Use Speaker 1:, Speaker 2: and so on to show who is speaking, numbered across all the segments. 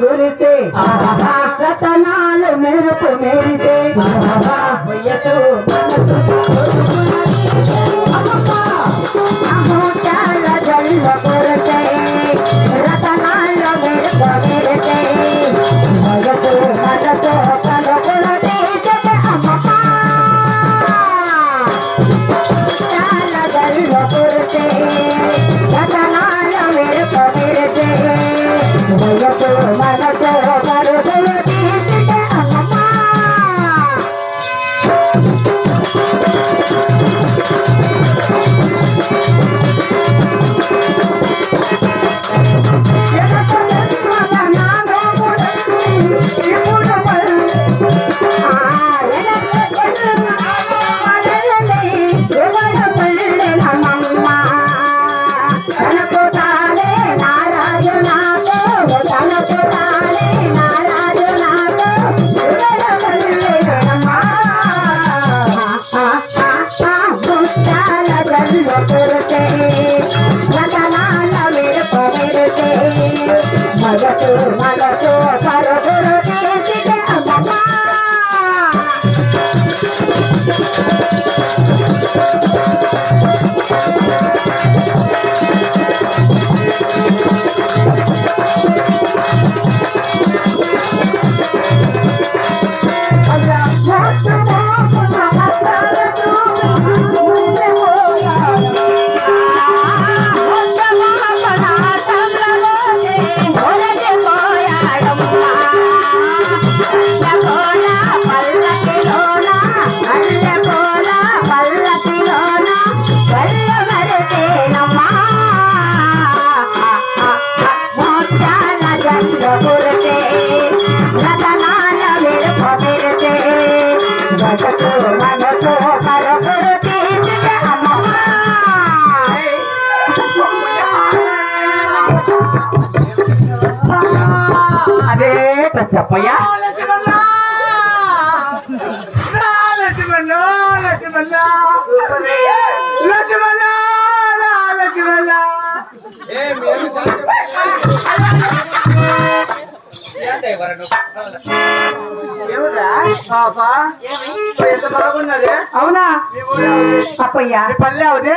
Speaker 1: గురిసే రతనాలు మెరుపు మెరిసే వయసు మనసు ముత్యాల జల్ల గురిసే రతనాలు మెరుపు మెరిసే వయసు మనసు కలుగుల తీసే అమ్మమ్మ ముత్యాల జల్ల గురిసే రతనాలు మెరుపు మెరిసే వయసు మనసు కలుగుల తీసే అమ్మమ్మ అదే చెప్పయ్యా
Speaker 2: ఎంత బాగున్నది.
Speaker 1: అవునా అప్పయ్యా
Speaker 2: పల్లె అవుదే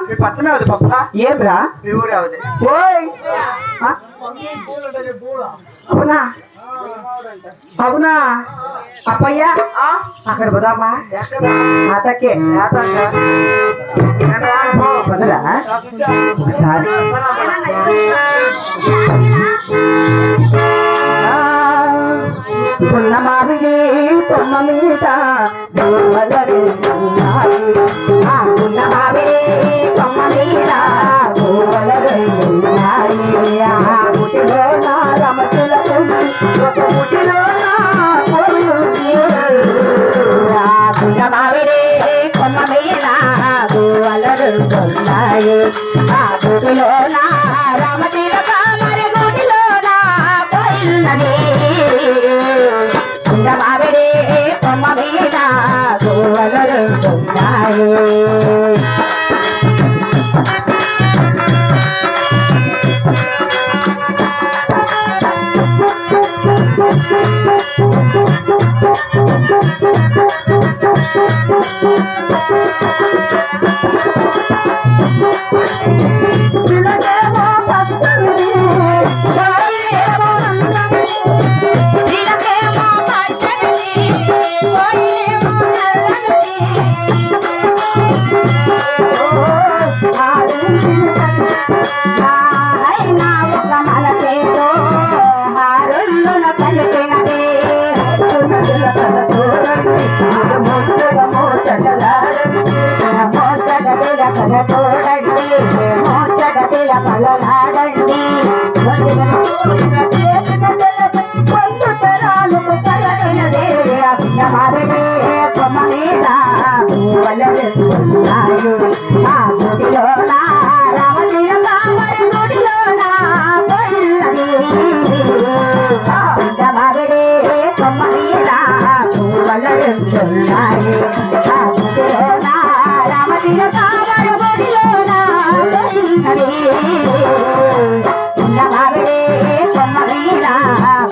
Speaker 2: మీ పట్టణమే అవుతుంది పప్ప.
Speaker 1: ఏమ్రా
Speaker 2: మీ ఊరే అవుదే.
Speaker 1: ఓయ్ అవునా అవునా అప్పయ్యా అక్కడ పోదామా అతకే పదరా ఒకసారి పున్నమావిడి కొమ్మ మీద పున్నమావిడి కొమ్మ మీద ముటిలో నా రమతులకు ఒక ముటిలో నా పున్నమావిడి కొమ్మ మీద గోవలరున్నాయి ఆ గుడిలో నా రమతిలక మరి గుడిలో నా కొయిల్నది పున్నమావిడి కొమ్మ మీద గోవలరున్నాయి రామతిలో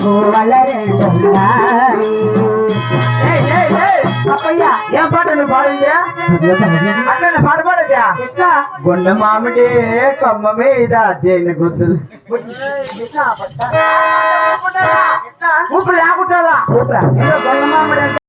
Speaker 1: పువ్వుల రెండున్నాయి.
Speaker 2: ఏయ్, ఏయ్, ఏయ్.
Speaker 1: అప్పయ్యా
Speaker 2: ఏం పాట నువ్వు పాడింది అట్లా పాట పాడద్యా
Speaker 1: ఎట్లా
Speaker 2: గుండె మామిడి కొమ్మ మీద దేని గుర్తులు ఉప్పు లేకుంటా
Speaker 1: ఊపిరా.